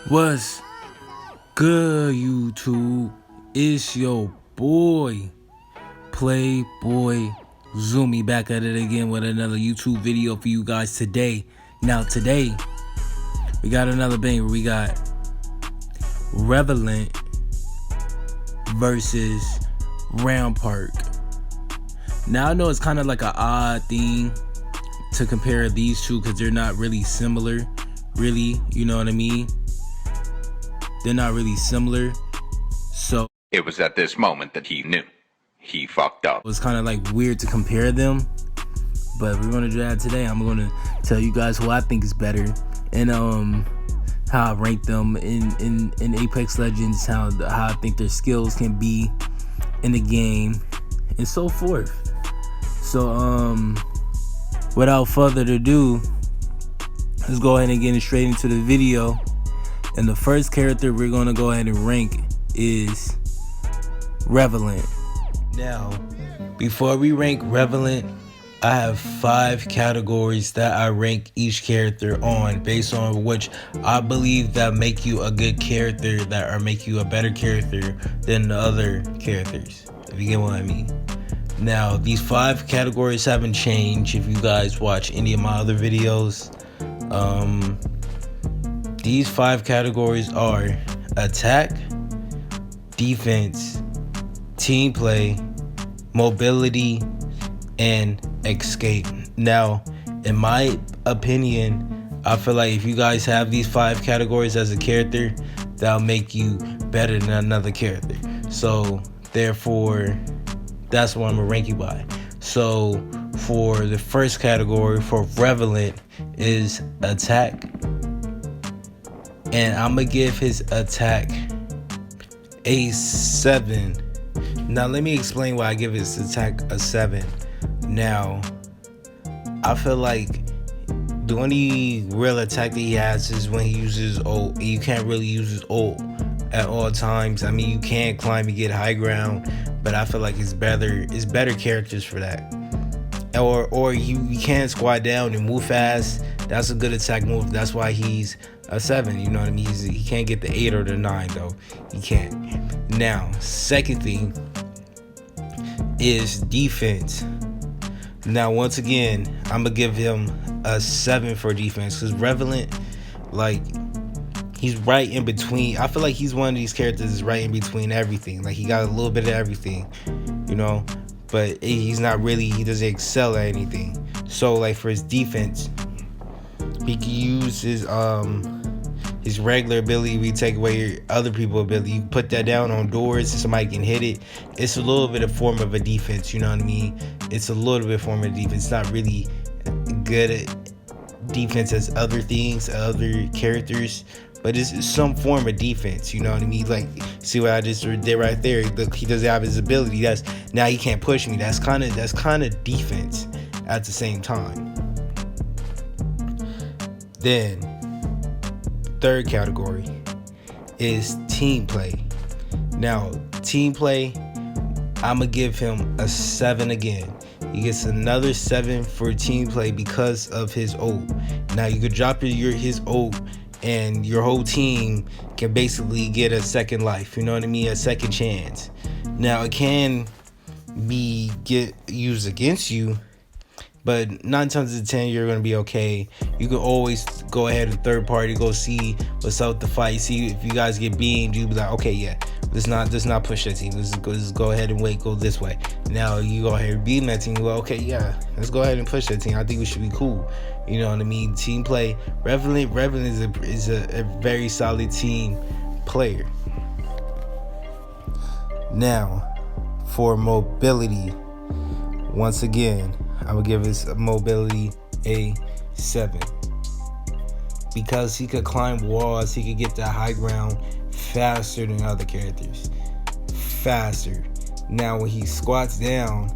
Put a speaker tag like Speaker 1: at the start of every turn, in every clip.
Speaker 1: What's good, YouTube? It's your boy, Playboy Zoomy, back at it again with another YouTube video for you guys today. Now, today, we got another banger. We got Revenant versus Rampart. Now, I know it's kind of like an odd thing to compare these two because they're not really similar, really, you know what I mean? They're not really similar. So
Speaker 2: it was at this moment that he knew he fucked up.
Speaker 1: It was kind of like weird to compare them, but we're gonna do that today. I'm gonna tell you guys who I think is better and how I rank them in Apex Legends, how I think their skills can be in the game, and so forth. So without further ado, let's go ahead and get straight into the video. And the first character we're gonna go ahead and rank is Revenant. Now, before we rank Revenant, I have 5 categories that I rank each character on, based on which I believe that make you a good character, that or make you a better character than the other characters, if you get what I mean. Now, these 5 categories haven't changed if you guys watch any of my other videos. These 5 categories are attack, defense, team play, mobility, and escape. Now, in my opinion, I feel like if you guys have these 5 categories as a character, that'll make you better than another character. So, therefore, that's what I'm gonna rank you by. So, for the first category for Revenant is attack. And I'm gonna give his attack a 7. Now let me explain why I give his attack a 7. Now, I feel like the only real attack that he has is when he uses ult. You can't really use his ult at all times. I mean, you can climb and get high ground, but I feel like it's better characters for that. Or you can squat down and move fast. That's a good attack move. That's why he's a 7. You know what I mean? He can't get the 8 or the 9 though. He can't. Now, second thing is defense. Now, once again, I'm gonna give him a 7 for defense, because Revenant, like, he's right in between. I feel like he's one of these characters that's right in between everything. Like, he got a little bit of everything, you know, but he's not really, he doesn't excel at anything. So, like, for his defense, he can use his regular ability. We take away other people's ability. You put that down on doors and somebody can hit it. It's a little bit of form of a defense, you know what I mean? It's a little bit form of defense. It's not really good at defense as other things, other characters, but it's some form of defense, you know what I mean? Like, see what I just did right there? Look, he doesn't have his ability. That's, now he can't push me. That's kind of defense at the same time. Then, third category is team play. Now, team play, I'm gonna give him a 7 again. He gets another 7 for team play because of his ult. Now, you could drop his ult and your whole team can basically get a second life, you know what I mean? A second chance. Now, it can get used against you, but 9 times out of 10, you're going to be okay. You can always go ahead and third party, go see what's up the fight. See if you guys get beamed, you be like, okay, yeah, let's not push that team. Let's go ahead and wait, go this way. Now you go ahead and beat that team. Well, okay, yeah, let's go ahead and push that team. I think we should be cool. You know what I mean? Team play. Revenant is a very solid team player. Now, for mobility, once again, I would give his mobility a 7. Because he could climb walls, he could get that high ground faster than other characters. Faster. Now, when he squats down,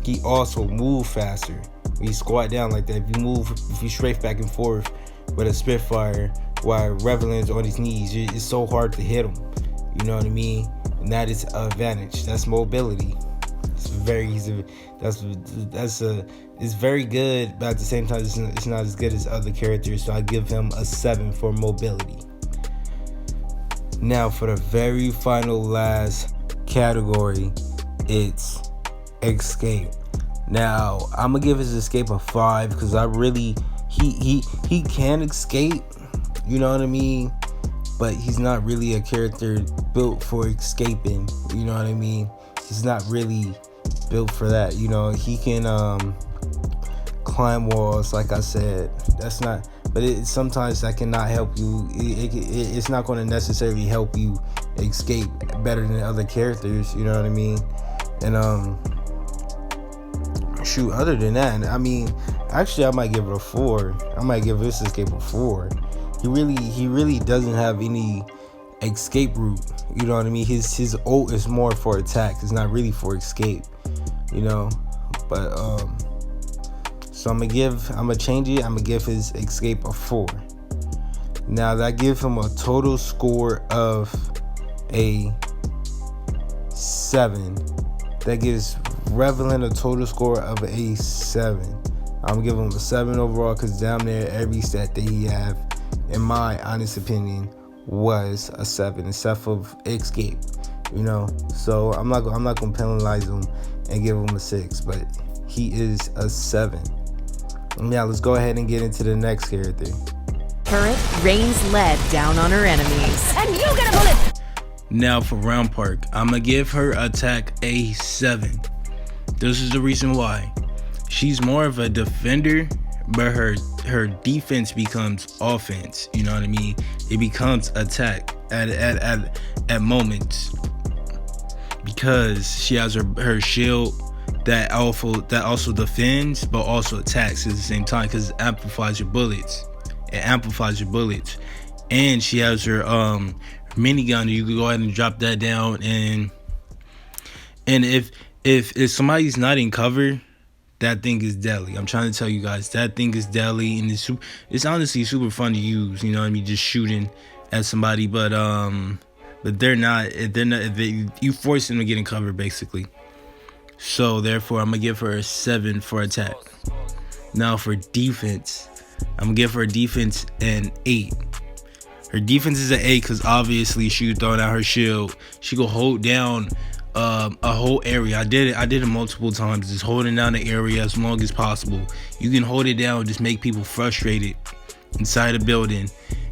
Speaker 1: he also moves faster. When you squat down like that, if you strafe back and forth with a Spitfire while Revenant's on his knees, it's so hard to hit him. You know what I mean? And that is an advantage. That's mobility. It's very good, but at the same time, it's not as good as other characters. So I give him a 7 for mobility. Now for the very final last category, it's escape. Now I'm gonna give his escape a 5 because I really he can escape, you know what I mean, but he's not really a character built for escaping, you know what I mean. He's not really built for that, you know. He can climb walls, like I said. That's not, but sometimes that cannot help you. It's not going to necessarily help you escape better than other characters, you know what I mean. And shoot, other than that, I mean, actually I might give it a 4. I might give this escape a 4. He really doesn't have any escape route, you know what I mean. His ult is more for attack. It's not really for escape, you know. But so I'm gonna change it. I'm gonna give his escape a 4. Now that gives him a total score of a 7. That gives Revenant a total score of a 7. I'm gonna give him a 7 overall because down there every stat that he have, in my honest opinion, was a 7 except for escape, you know. So I'm not gonna penalize him and give him a 6, but he is a 7. Now let's go ahead and get into the next character.
Speaker 3: Turret rains lead down on her enemies, and you get a bullet.
Speaker 1: Now for Rampart, I'm gonna give her attack a 7. This is the reason why. She's more of a defender, but her defense becomes offense, you know what I mean. It becomes attack at moments because she has her shield that also defends but also attacks at the same time because it amplifies your bullets. And she has her minigun. You can go ahead and drop that down, and if somebody's not in cover, that thing is deadly. I'm trying to tell you guys, that thing is deadly, and it's honestly super fun to use, you know what I mean, just shooting at somebody. But they're not, you force them to get in cover basically. So therefore I'm gonna give her a 7 for attack. Now for defense, I'm gonna give her defense an 8. Her defense is an 8 because obviously she throwing out her shield. She go hold down a whole area. I did it multiple times, just holding down the area as long as possible. You can hold it down, just make people frustrated inside a building,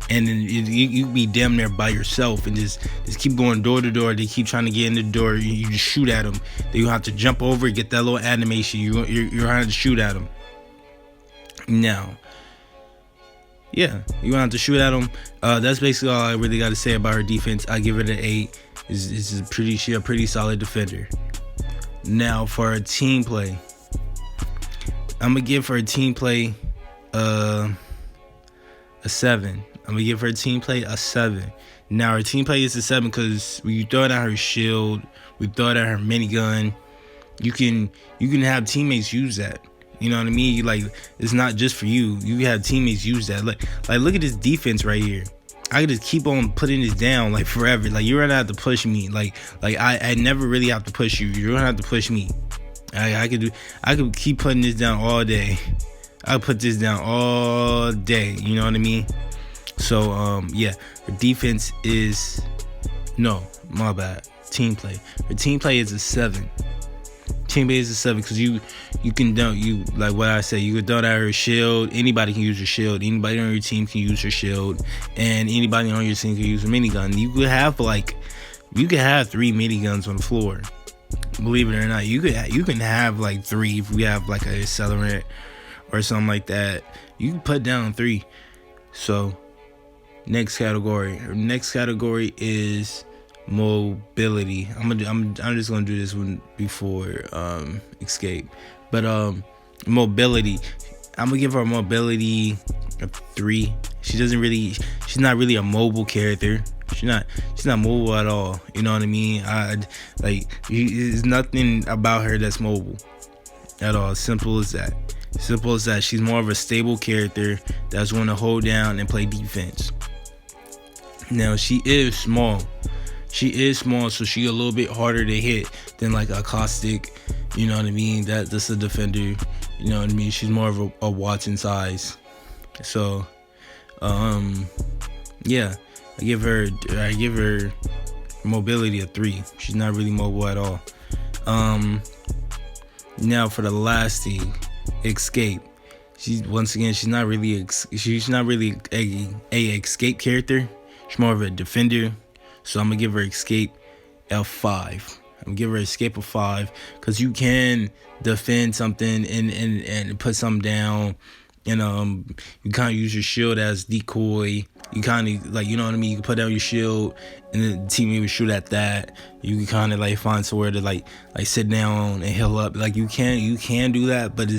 Speaker 1: and then you be damn near by yourself and just keep going door to door. They keep trying to get in the door, you just shoot at them. Then you have to jump over, get that little animation, you're gonna have to shoot at them. Now yeah, you're gonna have to shoot at them. That's basically all I really got to say about her defense. I give it an 8. She a pretty solid defender. Now for her team play, I'm gonna give her team play a 7. I'm gonna give her team play a 7. Now her team play is a 7 because when you throw it at her shield, we throw it at her minigun, you can have teammates use that. You know what I mean? Like, it's not just for you. You have teammates use that. Like look at this defense right here. I could just keep on putting this down like forever. Like, you're gonna have to push me. Like I never really have to push you. You're gonna have to push me. I could keep putting this down all day. I'll put this down all day. You know what I mean? So yeah, her defense is, no, my bad. Team play. Her team play is a 7. Team play is a 7 because you can like what I said, you can throw out her shield. Anybody can use her shield. Anybody on your team can use her shield, and anybody on your team can use a minigun. You could have 3 miniguns on the floor. Believe it or not, you can have like 3 if we have like a accelerant or something like that. You can put down 3. So next category. Her next category is mobility. I'm just gonna do this one before escape. But mobility, I'm gonna give her mobility a 3. She's not really a mobile character. She's not mobile at all. You know what I mean? There's nothing about her that's mobile at all. Simple as that. She's more of a stable character that's going to hold down and play defense. Now she is small, so she a little bit harder to hit than like a Caustic. You know what I mean? That's a defender. You know what I mean? She's more of a Watson size. So yeah, I give her mobility a 3. She's not really mobile at all. Now for the last thing, escape. She's not really a escape character. She's more of a defender. So I'm gonna give her escape a 5. I'm gonna give her escape a 5 because you can defend something and put something down, and you kind of use your shield as decoy. You kind of like, you know what I mean, you can put down your shield and the teammate would shoot at that. You can kind of like find somewhere to like sit down and heal up. Like you can do that, but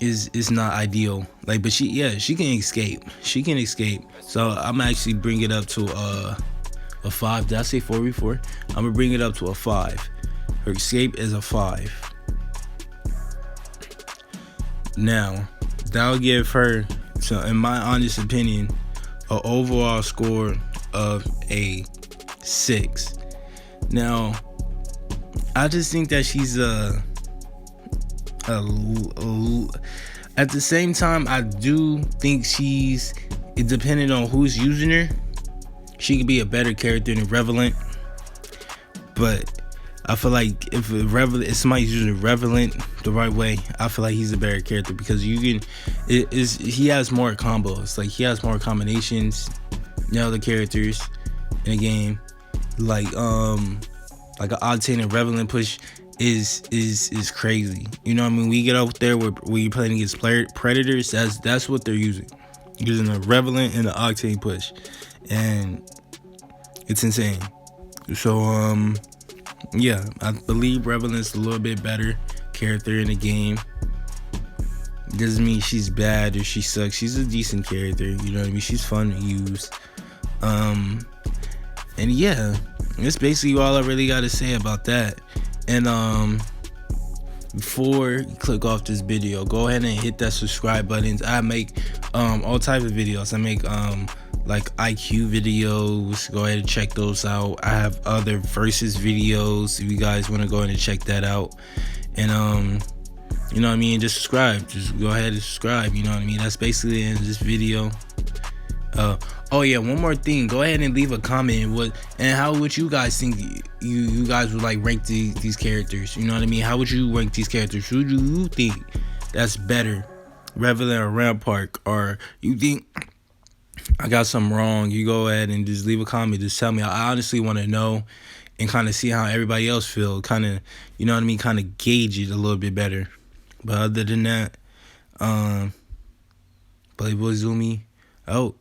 Speaker 1: it's not ideal. Like, but she can escape. So I'm actually bring it up to a 5. Did I say 4 before? I'm gonna bring it up to a 5. Her escape is a 5. Now that'll give her, so in my honest opinion, an overall score of a 6. Now I just think that she's at the same time, I do think it depending on who's using her, she could be a better character than Revenant. But I feel like if somebody's using Revenant the right way, I feel like he's a better character because he has more combos. Like he has more combinations than other characters in the game. Like an Octane and Revenant push is crazy. You know what I mean? We get out there where you're playing against predators. That's what they're using the Revenant and the Octane push, and it's insane. So yeah, I believe Revenant's a little bit better character in the game. Doesn't mean she's bad or she sucks. She's a decent character. You know what I mean? She's fun to use. And yeah, that's basically all I really got to say about that. And before you click off this video, go ahead and hit that subscribe button. I make all type of videos. I make like IQ videos. Go ahead and check those out. I have other versus videos if you guys want to go ahead and check that out. And you know what I mean, just subscribe. Just go ahead and subscribe. You know what I mean? That's basically the end of this video. Oh yeah, one more thing. Go ahead and leave a comment how would you guys think you guys would like rank these characters. You know what I mean? How would you rank these characters? Who do you think that's better, Revenant or Rampart? Or you think I got something wrong? You go ahead and just leave a comment. Just tell me. I honestly want to know and kind of see how everybody else feel. Kind of, you know what I mean? Kind of gauge it a little bit better. But other than that, Playboy Zoomy out.